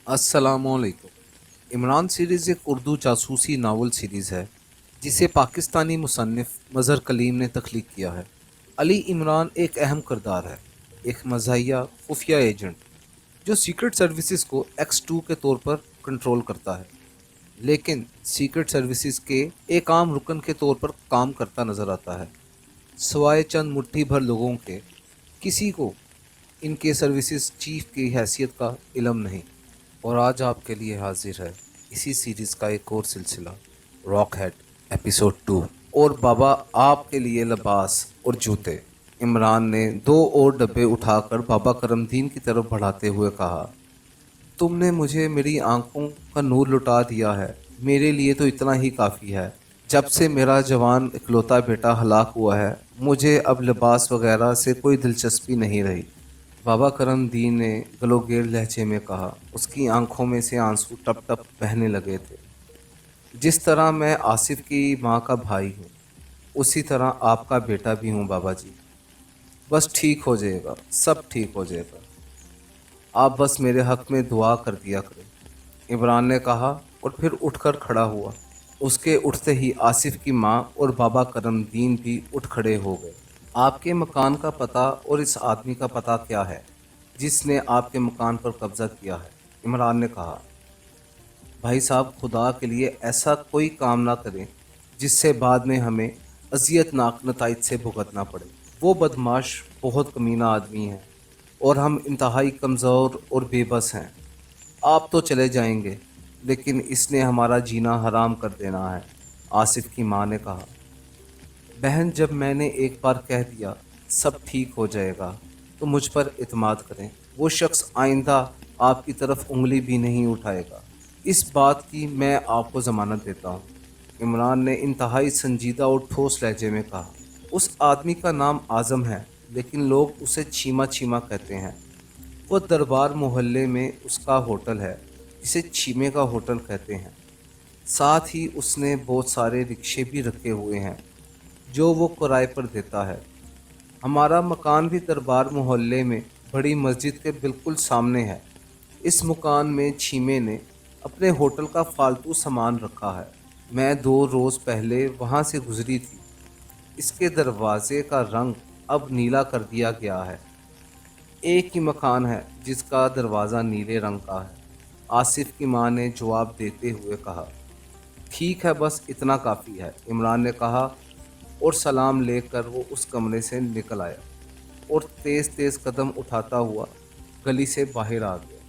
अस्सलाम वालेकुम। इमरान सीरीज़ एक उर्दू जासूसी नावल सीरीज़ है जिसे पाकिस्तानी मुसन्निफ मज़हर कलीम ने तख्लीक किया है। अली इमरान एक अहम किरदार है, एक मज़ाहिया खुफिया एजेंट जो सीक्रेट सर्विसेज को X2 के तौर पर कंट्रोल करता है, लेकिन सीक्रेट सर्विसेज के एक आम रुकन के तौर पर काम करता नज़र आता है। सवाए चंद मुट्ठी भर लोगों के किसी को इनके सर्विसेज चीफ की हैसियत का इल्म नहीं। और आज आपके लिए हाजिर है इसी सीरीज़ का एक और सिलसिला, रॉक हेड एपिसोड 2। और बाबा आपके लिए लिबास और जूते। इमरान ने 2 और डब्बे उठाकर बाबा करमदीन की तरफ बढ़ाते हुए कहा, तुमने मुझे मेरी आंखों का नूर लुटा दिया है, मेरे लिए तो इतना ही काफ़ी है। जब से मेरा जवान इकलौता बेटा हलाक हुआ है, मुझे अब लिबास वगैरह से कोई दिलचस्पी नहीं रही। बाबा करमदीन ने गलोगेर लहजे में कहा। उसकी आंखों में से आंसू टप टप बहने लगे थे। जिस तरह मैं आसिफ की माँ का भाई हूँ, उसी तरह आपका बेटा भी हूँ बाबा जी। बस ठीक हो जाएगा, सब ठीक हो जाएगा। आप बस मेरे हक में दुआ कर दिया करें, इमरान ने कहा और फिर उठकर खड़ा हुआ। उसके उठते ही आसिफ की माँ और बाबा करमदीन भी उठ खड़े हो गए। आपके मकान का पता और इस आदमी का पता क्या है जिसने आपके मकान पर कब्जा किया है, इमरान ने कहा। भाई साहब, खुदा के लिए ऐसा कोई काम ना करें जिससे बाद में हमें अजियतनाक नताइज से भुगतना पड़े। वो बदमाश बहुत कमीना आदमी है और हम इंतहाई कमज़ोर और बेबस हैं। आप तो चले जाएंगे, लेकिन इसने हमारा जीना हराम कर देना है, आसिफ की माँ ने कहा। बहन, जब मैंने एक बार कह दिया सब ठीक हो जाएगा, तो मुझ पर इत्माद करें। वो शख्स आइंदा आपकी तरफ उंगली भी नहीं उठाएगा, इस बात की मैं आपको ज़मानत देता हूँ, इमरान ने इंतहाई संजीदा और ठोस लहजे में कहा। उस आदमी का नाम आज़म है, लेकिन लोग उसे छीमा छीमा कहते हैं। वो दरबार मोहल्ले में उसका होटल है, जिसे छीमे का होटल कहते हैं। साथ ही उसने बहुत सारे रिक्शे भी रखे हुए हैं जो वो किराए पर देता है। हमारा मकान भी दरबार मोहल्ले में बड़ी मस्जिद के बिल्कुल सामने है। इस मकान में छीमे ने अपने होटल का फालतू सामान रखा है। मैं 2 रोज़ पहले वहाँ से गुजरी थी। इसके दरवाजे का रंग अब नीला कर दिया गया है। एक ही मकान है जिसका दरवाज़ा नीले रंग का है, आसिफ की माँ ने जवाब देते हुए कहा। ठीक है, बस इतना काफ़ी है, इमरान ने कहा और सलाम लेकर वो उस कमरे से निकल आया और तेज़ तेज़ कदम उठाता हुआ गली से बाहर आ गया।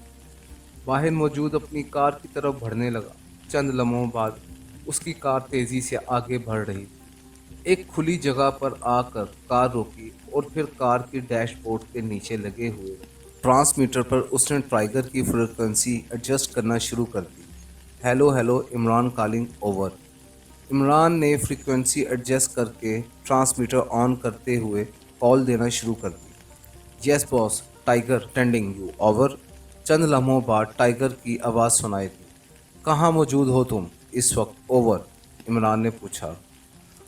बाहर मौजूद अपनी कार की तरफ बढ़ने लगा। चंद लम्हों बाद उसकी कार तेज़ी से आगे बढ़ रही थी। एक खुली जगह पर आकर कार रोकी और फिर कार की डैशबोर्ड के नीचे लगे हुए ट्रांसमीटर पर उसने टाइगर की फ्रीक्वेंसी एडजस्ट करना शुरू कर दी। Hello hello, Imran calling over. Imran ने फ्रीक्वेंसी एडजस्ट करके ट्रांसमीटर ऑन करते हुए कॉल देना शुरू कर दी। Yes boss, Tiger tending you, over. चंद लम्हों बाद टाइगर की आवाज़ सुनाई दी। कहाँ मौजूद हो तुम इस वक्त, ओवर, इमरान ने पूछा।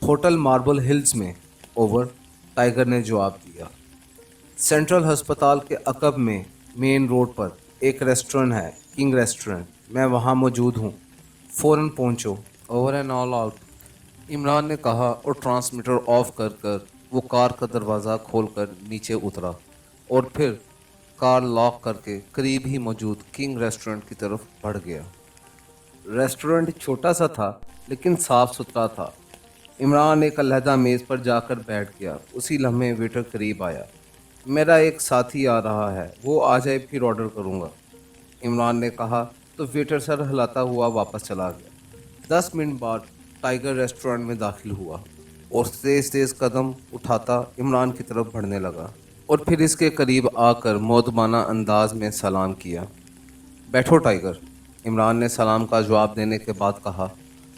होटल मार्बल हिल्स में, ओवर, टाइगर ने जवाब दिया। सेंट्रल अस्पताल के अकब में मेन रोड पर एक रेस्टोरेंट है, किंग रेस्टोरेंट, मैं वहाँ मौजूद हूँ, फ़ौरन पहुँचो, over and all out, Imran ने कहा और ट्रांसमीटर ऑफ कर कर वो कार का दरवाज़ा खोलकर नीचे उतरा और फिर कार लॉक करके करीब ही मौजूद किंग रेस्टोरेंट की तरफ बढ़ गया। रेस्टोरेंट छोटा सा था लेकिन साफ़ सुथरा था। इमरान एक अलहदा मेज़ पर जाकर बैठ गया। उसी लम्हे वेटर करीब आया। मेरा एक साथी आ रहा है, वो आ जाए फिर ऑर्डर करूँगा, इमरान ने कहा तो वेटर सर हिलाता हुआ वापस चला गया। 10 मिनट बाद टाइगर रेस्टोरेंट में दाखिल हुआ और तेज़ तेज़ कदम उठाता इमरान की तरफ बढ़ने लगा और फिर इसके करीब आकर मौदमाना अंदाज में सलाम किया। बैठो टाइगर, इमरान ने सलाम का जवाब देने के बाद कहा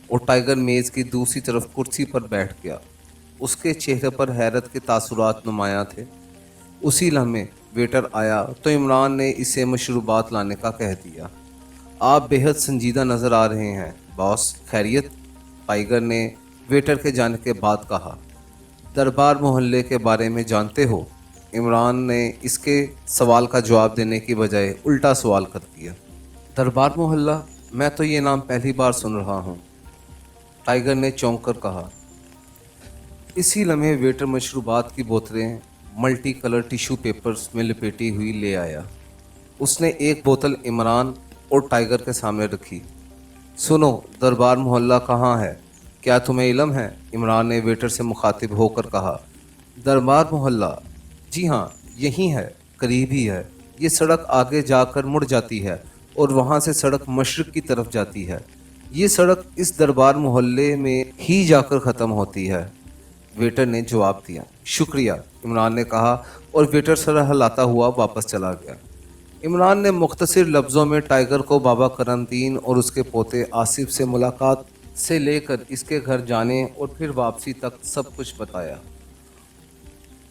और टाइगर मेज़ की दूसरी तरफ कुर्सी पर बैठ गया। उसके चेहरे पर हैरत के तासुरात नुमायां थे। उसी लम्हे वेटर आया तो इमरान ने इसे मशरूबात लाने का कह दिया। आप बेहद संजीदा नज़र आ रहे हैं बॉस, खैरियत, टाइगर ने वेटर के जाने के बाद कहा। दरबार मोहल्ले के बारे में जानते हो, इमरान ने इसके सवाल का जवाब देने की बजाय उल्टा सवाल कर दिया। दरबार मोहल्ला, मैं तो ये नाम पहली बार सुन रहा हूँ, टाइगर ने चौंक कर कहा। इसी लम्हे वेटर मशरूबात की बोतलें मल्टी कलर टिश्यू पेपर्स में लपेटी हुई ले आया। उसने एक बोतल इमरान और टाइगर के सामने रखी। सुनो, दरबार मोहल्ला कहाँ है? क्या तुम्हें इल्म है? इमरान ने वेटर से मुखातिब होकर कहा। दरबार मोहल्ला? जी हाँ, यहीं है, करीब ही है। ये सड़क आगे जाकर मुड़ जाती है और वहाँ से सड़क मशरिक की तरफ जाती है। ये सड़क इस दरबार मोहल्ले में ही जाकर ख़त्म होती है। वेटर ने जवाब दिया। शुक्रिया, इमरान ने कहा और वेटर सर हिलाता हुआ वापस चला गया। इमरान ने मुख्तसर लफ्ज़ों में टाइगर को बाबा करमदीन और उसके पोते आसिफ से मुलाकात से लेकर इसके घर जाने और फिर वापसी तक सब कुछ बताया।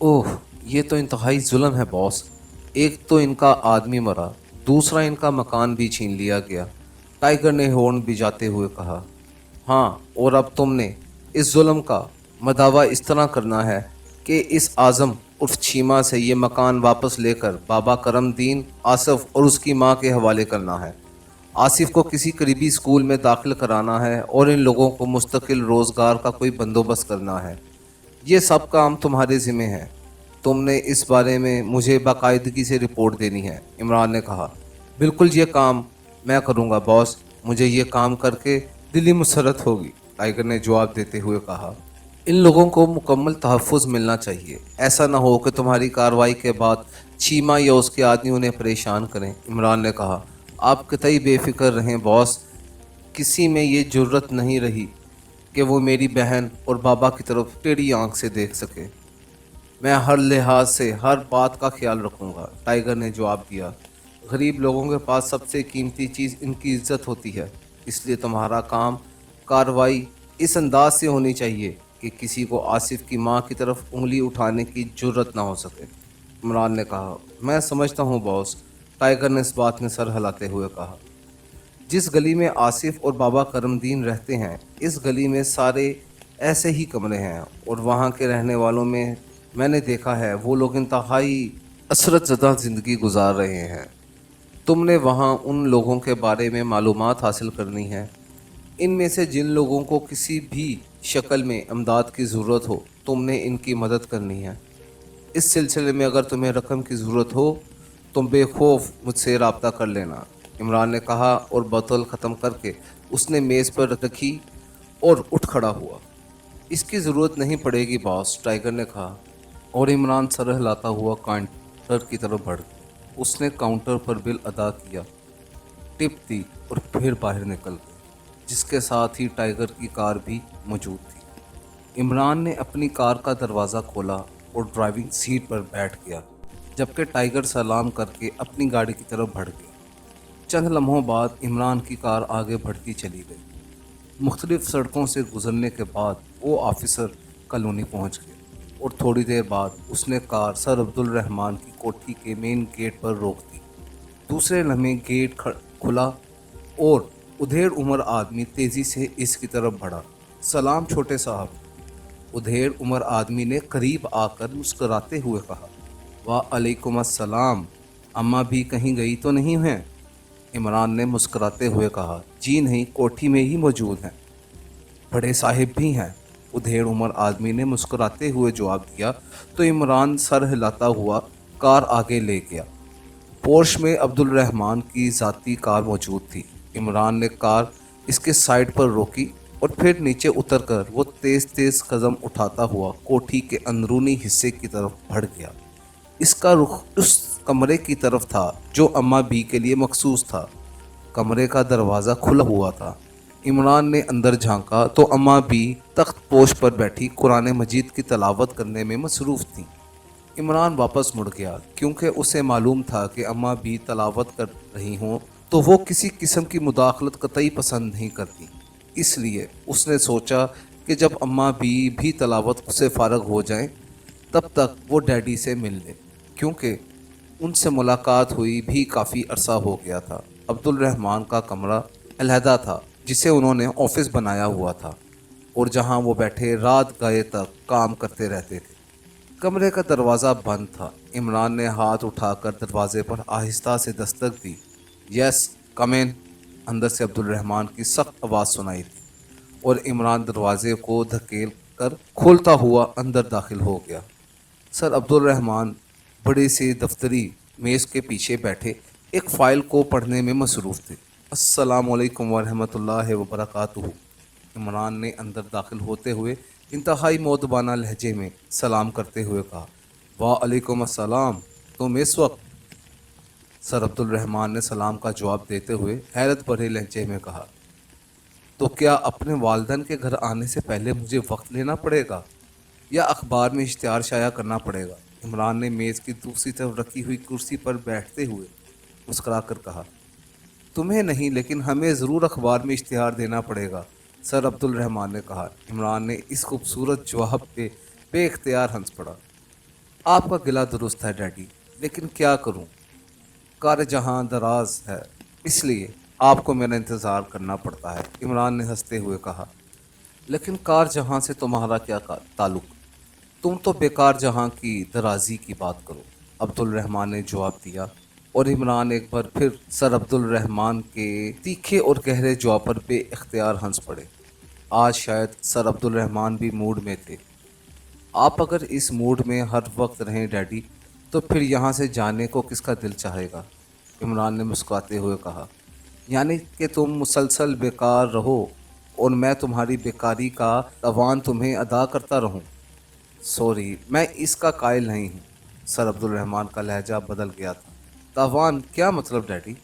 ओह, ये तो इंतहाई जुल्म है बॉस। एक तो इनका आदमी मरा, दूसरा इनका मकान भी छीन लिया गया, टाइगर ने हॉर्न बजाते हुए कहा। हाँ, और अब तुमने इस जुल्म का मदावा इस तरह करना है कि इस आज़म उर्फ चीमा से ये मकान वापस लेकर बाबा करमदीन, आसिफ और उसकी माँ के हवाले करना है। आसिफ को किसी करीबी स्कूल में दाखिल कराना है और इन लोगों को मुस्तकिल रोज़गार का कोई बंदोबस्त करना है। ये सब काम तुम्हारे ज़िम्मे है। तुमने इस बारे में मुझे बाकायदगी से रिपोर्ट देनी है, इमरान ने कहा। बिल्कुल, ये काम मैं करूँगा बॉस। मुझे ये काम करके दिली मुसरत होगी, टाइगर ने जवाब देते हुए कहा। इन लोगों को मुकम्मल तहफ़्फ़ुज़ मिलना चाहिए। ऐसा ना हो कि तुम्हारी कार्रवाई के बाद चीमा या उसके आदमी उन्हें परेशान करें, इमरान ने कहा। आप कतई बेफिक्र रहें बॉस। किसी में ये जुर्रत नहीं रही कि वो मेरी बहन और बाबा की तरफ टेढ़ी आंख से देख सके। मैं हर लिहाज से हर बात का ख्याल रखूँगा, टाइगर ने जवाब दिया। गरीब लोगों के पास सबसे कीमती चीज़ इनकी इज्जत होती है, इसलिए तुम्हारा काम कार्रवाई इस अंदाज से होनी चाहिए कि किसी को आसिफ की माँ की तरफ उंगली उठाने की जुर्रत ना हो सके, इमरान ने कहा। मैं समझता हूँ बॉस, टाइगर ने इस बात में सर हिलाते हुए कहा। जिस गली में आसिफ और बाबा करमदीन रहते हैं, इस गली में सारे ऐसे ही कमरे हैं और वहाँ के रहने वालों में मैंने देखा है वो लोग इंतहाई असरत ज़दा ज़िंदगी गुजार रहे हैं। तुमने वहाँ उन लोगों के बारे में मालूमात हासिल करनी है। इनमें से जिन लोगों को किसी भी शक्ल में इमदाद की ज़रूरत हो, तुमने इनकी मदद करनी है। इस सिलसिले में अगर तुम्हें रकम की ज़रूरत हो, तुम बेखौफ मुझसे रब्ता कर लेना, इमरान ने कहा और बोतल ख़त्म करके उसने मेज़ पर रखी और उठ खड़ा हुआ। इसकी ज़रूरत नहीं पड़ेगी बॉस, टाइगर ने कहा और इमरान सर हिलाता हुआ काउंटर की तरफ बढ़ गया। उसने काउंटर पर बिल अदा किया, टिप दी और फिर बाहर निकल गया, जिसके साथ ही टाइगर की कार भी मौजूद थी। इमरान ने अपनी कार का दरवाज़ा खोला और ड्राइविंग सीट पर बैठ गया, जबकि टाइगर सलाम करके अपनी गाड़ी की तरफ बढ़ गया। चंद लम्हों बाद इमरान की कार आगे बढ़ती चली गई। मुख्तलिफ सड़कों से गुजरने के बाद वो ऑफिसर कॉलोनी पहुंच गया और थोड़ी देर बाद उसने कार सर अब्दुल रहमान की कोठी के मेन गेट पर रोक दी। दूसरे लम्हे गेट खुला और उधेड़ उमर आदमी तेज़ी से इसकी तरफ बढ़ा। सलाम छोटे साहब, उधेड़ उमर आदमी ने करीब आकर मुस्कराते हुए कहा। वालेकुम अस्सलाम, अम्मा भी कहीं गई तो नहीं हैं? इमरान ने मुस्कराते हुए कहा। जी नहीं, कोठी में ही मौजूद हैं। बड़े साहिब भी हैं, उधेड़ उमर आदमी ने मुस्कराते हुए जवाब दिया तो इमरान सर हिलाता हुआ कार आगे ले गया। पोर्श में अब्दुल रहमान की ज़ाती कार मौजूद थी। इमरान ने कार इसके साइड पर रोकी और फिर नीचे उतरकर वो तेज़ तेज़ कदम उठाता हुआ कोठी के अंदरूनी हिस्से की तरफ बढ़ गया। इसका रुख उस कमरे की तरफ था जो अम्मा बी के लिए मखसूस था। कमरे का दरवाज़ा खुला हुआ था। इमरान ने अंदर झांका तो अम्मा बी तख्त पोश पर बैठी कुरान मजीद की तलावत करने में मसरूफ़ थी। इमरान वापस मुड़ गया क्योंकि उसे मालूम था कि अम्मा बी तलावत कर रही हों तो वो किसी किस्म की मुदाखलत कतई पसंद नहीं करती। इसलिए उसने सोचा कि जब अम्मा बी भी तलावत से फ़ारग हो जाएं, तब तक वो डैडी से मिल ले, क्योंकि उनसे मुलाकात हुई भी काफ़ी अरसा हो गया था। अब्दुल रहमान का कमरा अलहदा था जिसे उन्होंने ऑफिस बनाया हुआ था और जहां वो बैठे रात गए तक काम करते रहते थे। कमरे का दरवाज़ा बंद था। इमरान ने हाथ उठाकर दरवाजे पर आहिस्ता से दस्तक दी। यस, कम इन। अंदर से अब्दुल रहमान की सख्त आवाज़ सुनाई दी और इमरान दरवाजे को धकेल कर खोलता हुआ अंदर दाखिल हो गया। सर अब्दुल रहमान बड़ी सी दफ्तरी मेज़ के पीछे बैठे एक फ़ाइल को पढ़ने में मसरूफ़ थे। अस्सलाम वालेकुम वरहमतुल्लाहि वबरकातुहू। इमरान ने अंदर दाखिल होते हुए इंतहाई मौदबाना लहजे में सलाम करते हुए कहा, वालेकुम अस्सलाम। तुम इस वक्त? सर अब्दुल रहमान ने सलाम का जवाब देते हुए हैरत भरे लहजे में कहा, तो क्या अपने वालिदैन के घर आने से पहले मुझे वक्त लेना पड़ेगा या अखबार में इश्तिहार शाया करना पड़ेगा? इमरान ने मेज़ की दूसरी तरफ रखी हुई कुर्सी पर बैठते हुए मुस्कुरा कर कहा, तुम्हें नहीं लेकिन हमें ज़रूर अखबार में इश्तिहार देना पड़ेगा, सर अब्दुल रहमान ने कहा। इमरान ने इस खूबसूरत जवाब पे बेख्तियार हंस पड़ा। आपका गिला दुरुस्त है डैडी, लेकिन क्या करूं, कार जहां दराज है, इसलिए आपको मेरा इंतज़ार करना पड़ता है, इमरान ने हंसते हुए कहा। लेकिन कार जहां से तुम्हारा क्या ताल्लुक? तुम तो बेकार जहां की दराजी की बात करो, अब्दुल रहमान ने जवाब दिया। और इमरान एक बार फिर सर अब्दुल रहमान के तीखे और गहरे जवाब पर बेख्तियार हंस पड़े। आज शायद सर अब्दुल रहमान भी मूड में थे। आप अगर इस मूड में हर वक्त रहें डैडी, तो फिर यहाँ से जाने को किसका दिल चाहेगा, इमरान ने मुस्कुराते हुए कहा। यानी कि तुम मुसलसल बेकार रहो और मैं तुम्हारी बेकारी का तावान तुम्हें अदा करता रहूं? सॉरी, मैं इसका कायल नहीं हूँ। सर अब्दुल रहमान का लहजा बदल गया था। तावान क्या मतलब डैडी,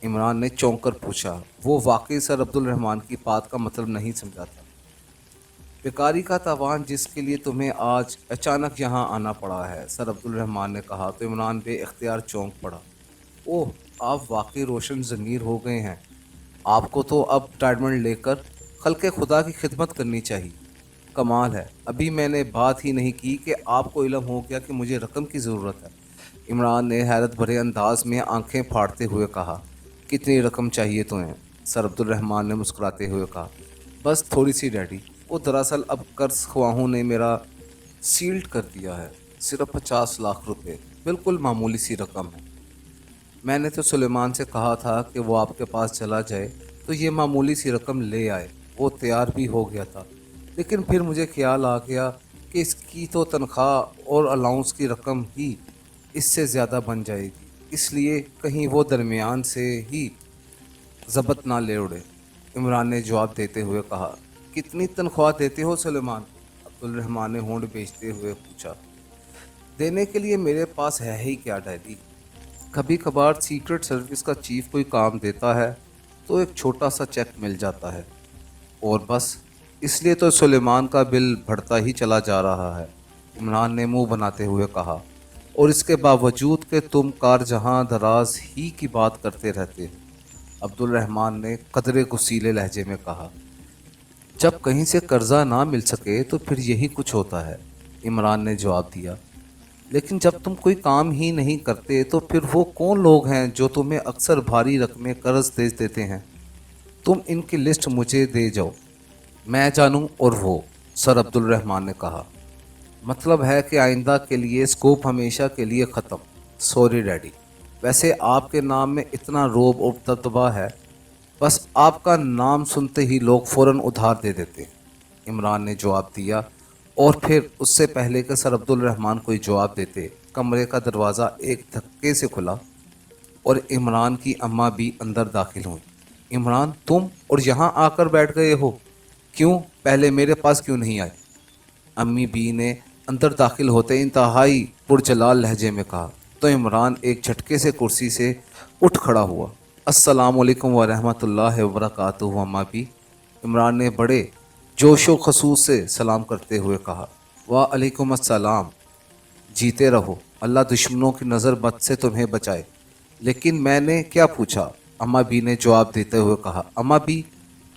इमरान ने चौंक कर पूछा। वो वाकई सर अब्दुल रहमान की बात का मतलब नहीं समझा था। बेकारी का तावान जिसके लिए तुम्हें आज अचानक यहाँ आना पड़ा है, सर अब्दुल रहमान ने कहा। तो इमरान बे इख्तियार चौंक पड़ा। ओह, आप वाकई रोशन ज़मीर हो गए हैं। आपको तो अब रिटायरमेंट लेकर खल्क़े खुदा की खिदमत करनी चाहिए। कमाल है, अभी मैंने बात ही नहीं की कि आपको इल्म हो गया कि मुझे रकम की ज़रूरत है, इमरान ने हैरत भरे अंदाज में आंखें फाड़ते हुए कहा। कितनी रकम चाहिए तुम्हें, सर अब्दुल रहमान ने मुस्कुराते हुए कहा। बस थोड़ी सी डैडी, वो दरअसल अब कर्ज ख्वाहों ने मेरा सील्ड कर दिया है। सिर्फ 50 लाख रुपए, बिल्कुल मामूली सी रकम है। मैंने तो सुलेमान से कहा था कि वो आपके पास चला जाए तो ये मामूली सी रकम ले आए। वो तैयार भी हो गया था, लेकिन फिर मुझे ख्याल आ गया कि इसकी तो तनख्वाह और अलाउंस की रकम ही इससे ज़्यादा बन जाएगी, इसलिए कहीं वो दरमियान से ही ज़बत ना ले उड़े, इमरान ने जवाब देते हुए कहा। कितनी तनख्वाह देते हो सुलेमान, अब्दुल रहमान ने होंठ बेचते हुए पूछा। देने के लिए मेरे पास है ही क्या डैडी, कभी कभार सीक्रेट सर्विस का चीफ कोई काम देता है तो एक छोटा सा चेक मिल जाता है और बस, इसलिए तो सुलेमान का बिल बढ़ता ही चला जा रहा है, इमरान ने मुंह बनाते हुए कहा। और इसके बावजूद कि तुम कार जहां दराज ही की बात करते रहते हो, अब्दुल रहमान ने कदरे गुस्सीले लहजे में कहा। जब कहीं से कर्जा ना मिल सके तो फिर यही कुछ होता है, इमरान ने जवाब दिया। लेकिन जब तुम कोई काम ही नहीं करते तो फिर वो कौन लोग हैं जो तुम्हें अक्सर भारी रकमें कर्ज दे देते हैं? तुम इनकी लिस्ट मुझे दे जाओ, मैं जानूं। और वो, सर अब्दुल रहमान ने कहा, मतलब है कि आइंदा के लिए स्कोप हमेशा के लिए ख़त्म। सॉरी डैडी, वैसे आपके नाम में इतना रोब और दबदबा है, बस आपका नाम सुनते ही लोग फ़ौरन उधार दे देते हैं, इमरान ने जवाब दिया। और फिर उससे पहले कि सर अब्दुल रहमान कोई जवाब देते, कमरे का दरवाज़ा एक धक्के से खुला और इमरान की अम्मा भी अंदर दाखिल हुई। इमरान, तुम और यहाँ आकर बैठ गए हो? क्यों, पहले मेरे पास क्यों नहीं आए? अम्मी बी ने अंदर दाखिल होते इंतहाई पुरजलाल लहजे में कहा। तो इमरान एक झटके से कुर्सी से उठ खड़ा हुआ। अस्सलाम वालेकुम व रहमतुल्लाहि व बरकातुहू अम्मा बी, इमरान ने बड़े जोशो खसूस से सलाम करते हुए कहा। वालेकुम अस्सलाम, जीते रहो, अल्लाह दुश्मनों की नज़र बद से तुम्हें बचाए। लेकिन मैंने क्या पूछा, अम्मा बी ने जवाब देते हुए कहा। अम्मा बी,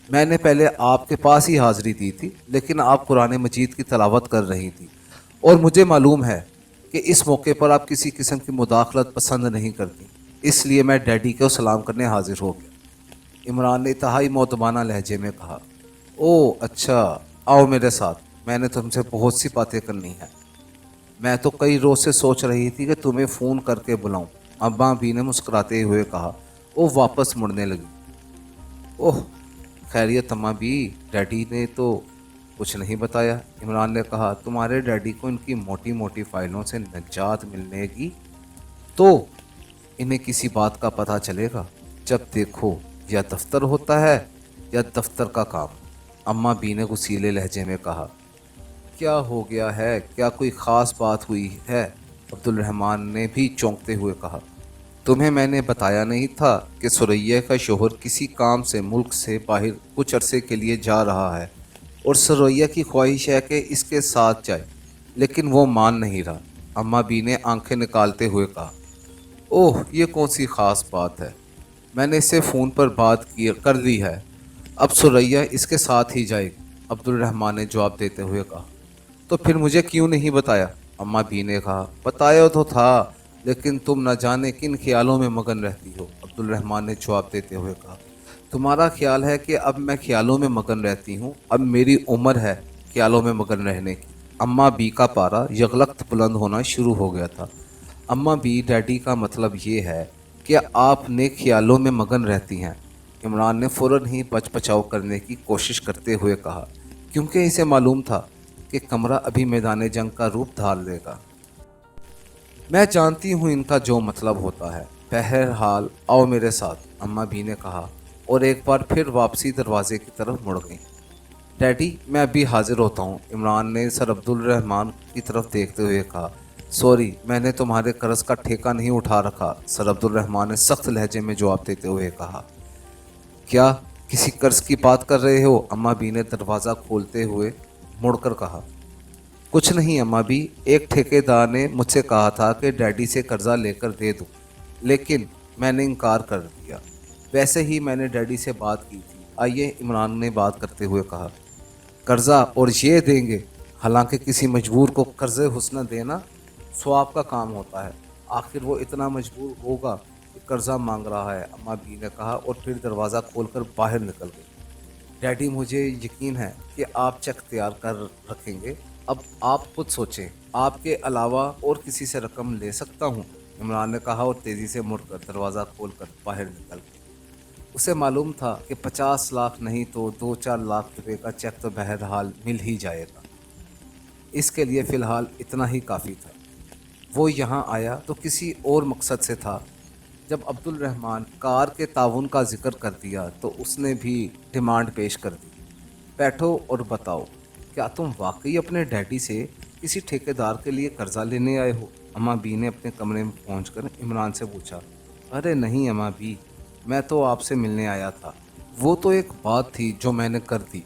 मैंने पहले आपके पास ही हाज़िरी दी थी, लेकिन आप कुरान मजीद की तलावत कर रही थी और मुझे मालूम है कि इस मौके पर आप किसी किस्म की मुदाखलत पसंद नहीं करती, इसलिए मैं डैडी को सलाम करने हाजिर हो गया, इमरान ने इंतहाई मोतबाना लहजे में कहा। ओह अच्छा, आओ मेरे साथ, मैंने तुमसे बहुत सी बातें करनी है। मैं तो कई रोज़ से सोच रही थी कि तुम्हें फ़ोन करके बुलाऊं, अम्मा बी ने मुस्कुराते हुए कहा। वो वापस मुड़ने लगी। ओह, खैरियत अम्मा भी, डैडी ने तो कुछ नहीं बताया। इमरान ने कहा, तुम्हारे डैडी को इनकी मोटी मोटी फाइलों से निजात मिलेगी तो इन्हें किसी बात का पता चलेगा। जब देखो या दफ्तर होता है या दफ्तर का काम। अम्मा बी ने गुस्सीले लहजे में कहा। क्या हो गया है, क्या कोई ख़ास बात हुई है? अब्दुल रहमान ने भी चौंकते हुए कहा। तुम्हें मैंने बताया नहीं था कि सुरैया का शोहर किसी काम से मुल्क से बाहर कुछ अरसे के लिए जा रहा है और सुरैया की ख्वाहिश है कि इसके साथ जाए, लेकिन वो मान नहीं रहा। अम्मा बी ने आंखें निकालते हुए कहा। ओह, ये कौन सी ख़ास बात है? मैंने इससे फ़ोन पर बात की कर ली है। अब सुरैया इसके साथ ही जाएगी, अब्दुल रहमान ने जवाब देते हुए कहा। तो फिर मुझे क्यों नहीं बताया? अम्मा बी ने कहा। बताया तो था, लेकिन तुम न जाने किन ख्यालों में मगन रहती हो, अब्दुल रहमान ने जवाब देते हुए कहा। तुम्हारा ख्याल है कि अब मैं ख्यालों में मगन रहती हूँ? अब मेरी उम्र है ख्यालों में मगन रहने की। अम्मा बी का पारा यगलख्त बुलंद होना शुरू हो गया था। अम्मा बी, डैडी का मतलब ये है कि आप नेक ख्यालों में मगन रहती हैं। इमरान ने फ़ौरन ही बचाव करने की कोशिश करते हुए कहा, क्योंकि इसे मालूम था कि कमरा अभी मैदान जंग का रूप धार लेगा। मैं जानती हूँ इनका जो मतलब होता है। बहरहाल आओ मेरे साथ, अम्मा बी ने कहा और एक बार फिर वापसी दरवाजे की तरफ मुड़ गई। डैडी, मैं अभी हाजिर होता हूँ, इमरान ने सर अब्दुल रहमान की तरफ देखते हुए कहा। सॉरी, मैंने तुम्हारे कर्ज का ठेका नहीं उठा रखा, सर अब्दुल रहमान ने सख्त लहजे में जवाब देते हुए कहा। क्या किसी कर्ज की बात कर रहे हो? अम्मा बी ने दरवाज़ा खोलते हुए मुड़कर कहा। कुछ नहीं अम्मा भी, एक ठेकेदार ने मुझसे कहा था कि डैडी से कर्जा लेकर दे दूं, लेकिन मैंने इनकार कर दिया। वैसे ही मैंने डैडी से बात की थी। आइए, इमरान ने बात करते हुए कहा। कर्जा और ये देंगे? हालांकि किसी मजबूर को कर्ज़े हुस्न देना सवाब का काम होता है। आखिर वो इतना मजबूर होगा कि कर्जा मांग रहा है, अम्मा बी ने कहा और फिर दरवाज़ा खोलकर बाहर निकल गई। डैडी, मुझे यकीन है कि आप चेक तैयार कर रखेंगे। अब आप खुद सोचें, आपके अलावा और किसी से रकम ले सकता हूँ? इमरान ने कहा और तेज़ी से मुड़कर दरवाज़ा खोलकर बाहर निकल गया। उसे मालूम था कि 50 लाख नहीं तो 2-4 लाख रुपए का चेक तो बहरहाल मिल ही जाएगा। इसके लिए फ़िलहाल इतना ही काफ़ी था। वो यहाँ आया तो किसी और मकसद से था। जब अब्दुल रहमान कार के ताउन का जिक्र कर दिया तो उसने भी डिमांड पेश कर दी। बैठो और बताओ, क्या तुम वाकई अपने डैडी से किसी ठेकेदार के लिए कर्जा लेने आए हो? अम्मा बी ने अपने कमरे में पहुंचकर इमरान से पूछा। अरे नहीं अम्मा बी, मैं तो आपसे मिलने आया था। वो तो एक बात थी जो मैंने कर दी,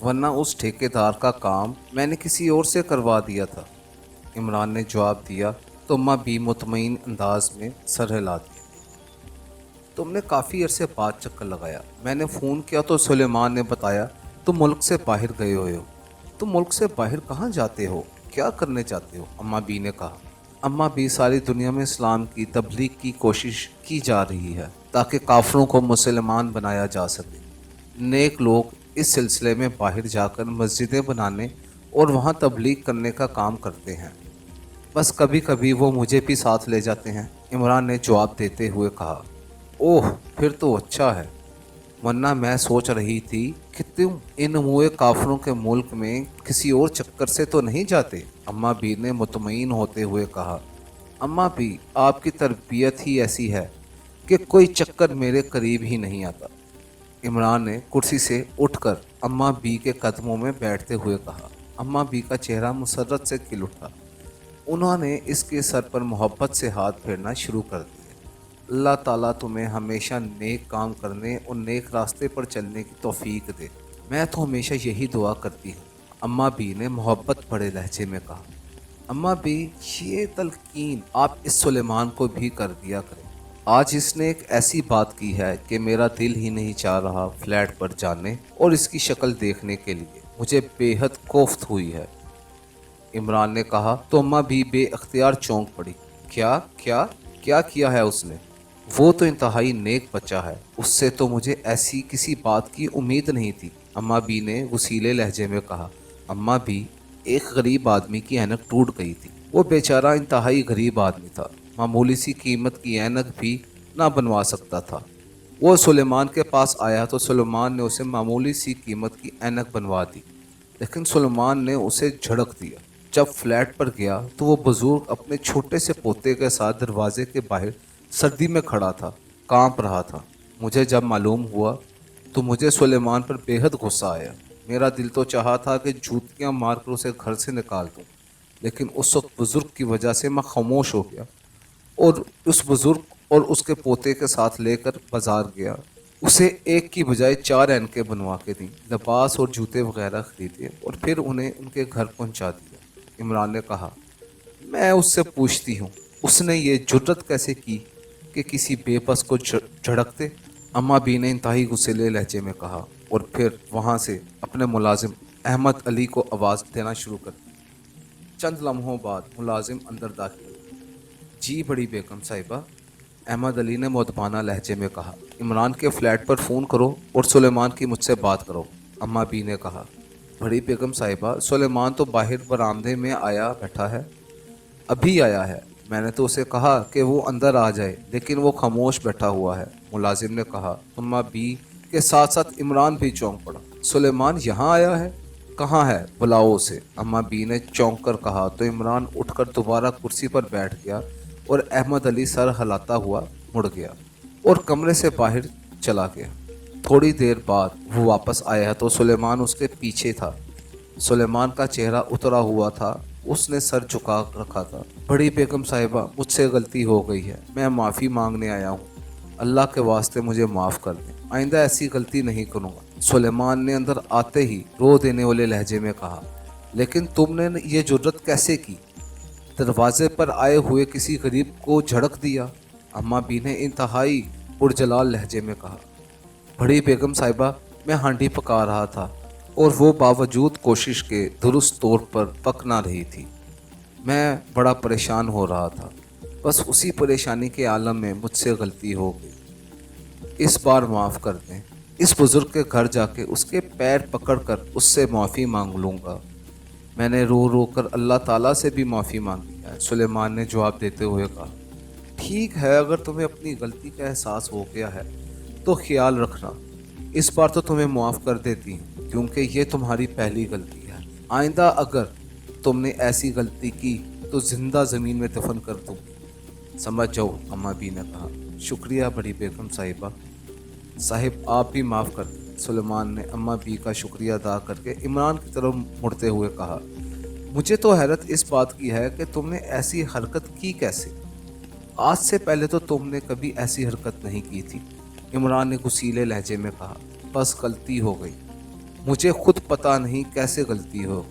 वरना उस ठेकेदार का काम मैंने किसी और से करवा दिया था, इमरान ने जवाब दिया। तो अम्मा बी मुतमईन अंदाज में सर हिला दिया। तुमने काफ़ी अरसे बाद चक्कर लगाया। मैंने फ़ोन किया तो सुलेमान ने बताया तुम मुल्क से बाहर गए हुए हो। तुम मुल्क से बाहर कहाँ जाते हो? क्या करने चाहते हो? अम्मा बी ने कहा। अम्मा बी, सारी दुनिया में इस्लाम की तबलीग की कोशिश की जा रही है ताकि काफिरों को मुसलमान बनाया जा सके। नेक लोग इस सिलसिले में बाहर जाकर मस्जिदें बनाने और वहाँ तबलीग करने का काम करते हैं। बस कभी कभी वो मुझे भी साथ ले जाते हैं, इमरान ने जवाब देते हुए कहा। ओह, फिर तो अच्छा है, वरना मैं सोच रही थी कि तुम इन मुए काफरों के मुल्क में किसी और चक्कर से तो नहीं जाते, अम्मा बी ने मुतमईन होते हुए कहा। अम्मा बी, आपकी तरबियत ही ऐसी है कि कोई चक्कर मेरे करीब ही नहीं आता, इमरान ने कुर्सी से उठकर अम्मा बी के कदमों में बैठते हुए कहा। अम्मा बी का चेहरा मुसर्रत से खिल उठा। उन्होंने इसके सर पर मोहब्बत से हाथ फेरना शुरू कर दिया। अल्लाह ताला तुम्हें हमेशा नेक काम करने और नेक रास्ते पर चलने की तौफीक दे। मैं तो हमेशा यही दुआ करती हूँ, अम्मा बी ने मोहब्बत भरे लहजे में कहा। अम्मा बी, ये तलकीन आप इस सुलेमान को भी कर दिया करें। आज इसने एक ऐसी बात की है कि मेरा दिल ही नहीं चाह रहा फ्लैट पर जाने और इसकी शक्ल देखने के लिए। मुझे बेहद कोफ्त हुई है, इमरान ने कहा तो अम्मा भी बेअख्तियार चौंक पड़ी। क्या क्या क्या किया है उसने? वो तो इंतहाई नेक बच्चा है, उससे तो मुझे ऐसी किसी बात की उम्मीद नहीं थी, अम्मा बी ने गुसीले लहजे में कहा। अम्मा बी, एक गरीब आदमी की ऐनक टूट गई थी। वो बेचारा इंतहाई गरीब आदमी था, मामूली सी कीमत की ऐनक भी ना बनवा सकता था। वो सुलेमान के पास आया तो सुलेमान ने उसे मामूली सी कीमत की ऐनक बनवा दी, लेकिन सुलेमान ने उसे झड़क दिया। जब फ्लैट पर गया तो वो बुजुर्ग अपने छोटे से पोते के साथ दरवाजे के बाहर सर्दी में खड़ा था, कांप रहा था। मुझे जब मालूम हुआ तो मुझे सुलेमान पर बेहद गुस्सा आया। मेरा दिल तो चाहा था कि जूतियां मारकर उसे घर से निकाल दूं, लेकिन उस वक्त बुजुर्ग की वजह से मैं खामोश हो गया और उस बुजुर्ग और उसके पोते के साथ लेकर बाजार गया। उसे एक की बजाय 4 ऐनकें बनवा के दी, लिबास और जूते वगैरह खरीदे और फिर उन्हें उनके घर पहुंचा दिया। इमरान ने कहा, मैं उससे पूछती हूँ, उसने ये जुर्रत कैसे की कि किसी बेबस को झड़क दे। अम्मा बी ने इंतहाई गुस्सेले लहजे में कहा और फिर वहाँ से अपने मुलाजिम अहमद अली को आवाज़ देना शुरू कर दी। चंद लम्हों बाद मुलाजिम अंदर दाखिल हुआ। जी बड़ी बेगम साहिबा, अहमद अली ने मुअद्दबाना लहजे में कहा, इमरान के फ्लैट पर फ़ोन करो और सुलेमान की मुझसे बात करो। अम्मा बी ने कहा, बड़ी बेगम साहिबा, सुलेमान तो बाहर बरामदे में आया बैठा है, अभी आया है। मैंने तो उसे कहा कि वो अंदर आ जाए, लेकिन वो खामोश बैठा हुआ है। मुलाजिम ने कहा। अम्मा बी के साथ साथ इमरान भी चौंक पड़ा। सुलेमान यहाँ आया है? कहाँ है? बुलाओ उसे। अम्मा बी ने चौंक कर कहा तो इमरान उठकर दोबारा कुर्सी पर बैठ गया और अहमद अली सर हिलाता हुआ मुड़ गया और कमरे से बाहर चला गया। थोड़ी देर बाद वो वापस आया तो सुलेमान उसके पीछे था। सुलेमान का चेहरा उतरा हुआ था, उसने सर झुका रखा था। बड़ी बेगम साहिबा, मुझसे गलती हो गई है, मैं माफ़ी मांगने आया हूँ, अल्लाह के वास्ते मुझे माफ़ कर दें, आइंदा ऐसी गलती नहीं करूँगा। सुलेमान ने अंदर आते ही रो देने वाले लहजे में कहा, लेकिन तुमने ये जुर्रत कैसे की? दरवाजे पर आए हुए किसी गरीब को झड़क दिया। अम्मा बी ने इंतहाई पुरजलाल लहजे में कहा, बड़ी बेगम साहिबा, मैं हांडी पका रहा था और वो बावजूद कोशिश के दुरुस्त तौर पर पक ना रही थी। मैं बड़ा परेशान हो रहा था, बस उसी परेशानी के आलम में मुझसे गलती हो गई, इस बार माफ़ कर दें। इस बुज़ुर्ग के घर जाके उसके पैर पकड़कर उससे माफ़ी मांग लूँगा। मैंने रो रो कर अल्लाह ताला से भी माफ़ी मांगी है। सुलेमान ने जवाब देते हुए कहा, ठीक है, अगर तुम्हें अपनी गलती का एहसास हो गया है तो ख्याल रखना, इस बार तो तुम्हें माफ़ कर देती हूँ, क्योंकि ये तुम्हारी पहली गलती है। आइंदा अगर तुमने ऐसी गलती की तो जिंदा ज़मीन में दफन कर दूँगी, समझ जाओ। अम्मा बी ने कहा, शुक्रिया बड़ी बेगम साहिबा, साहिब आप भी माफ़ कर दें। सुलेमान ने अम्मा बी का शुक्रिया अदा करके इमरान की तरफ मुड़ते हुए कहा, मुझे तो हैरत इस बात की है कि तुमने ऐसी हरकत की कैसे? आज से पहले तो तुमने कभी ऐसी हरकत नहीं की थी। इमरान ने गुस्सीले लहजे में कहा, बस गलती हो गई, मुझे खुद पता नहीं कैसे गलती हो।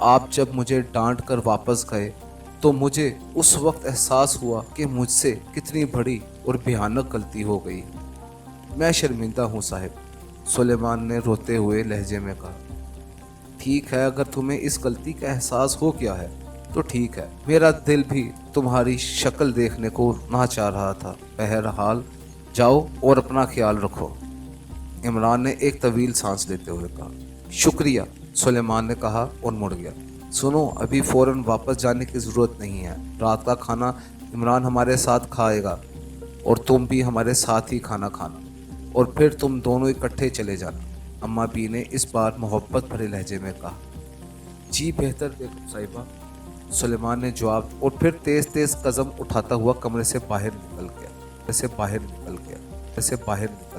आप जब मुझे डांट कर वापस गए तो मुझे उस वक्त एहसास हुआ कि मुझसे कितनी बड़ी और भयानक गलती हो गई। मैं शर्मिंदा हूँ साहिब, सुलेमान ने रोते हुए लहजे में कहा। ठीक है, अगर तुम्हें इस गलती का एहसास हो गया है तो ठीक है, मेरा दिल भी तुम्हारी शक्ल देखने को ना चाह रहा था। बहरहाल जाओ और अपना ख्याल रखो। इमरान ने एक तवील सांस लेते हुए कहा, शुक्रिया, सुलेमान ने कहा और मुड़ गया। सुनो, अभी फ़ौरन वापस जाने की ज़रूरत नहीं है। रात का खाना इमरान हमारे साथ खाएगा और तुम भी हमारे साथ ही खाना खाना, और फिर तुम दोनों इकट्ठे चले जाना। अम्मा बी ने इस बार मोहब्बत भरे लहजे में कहा। जी बेहतर बेगम साहिबा, सुलेमान ने जवाब और फिर तेज़ तेज़ कदम उठाता हुआ कमरे से बाहर निकल गया।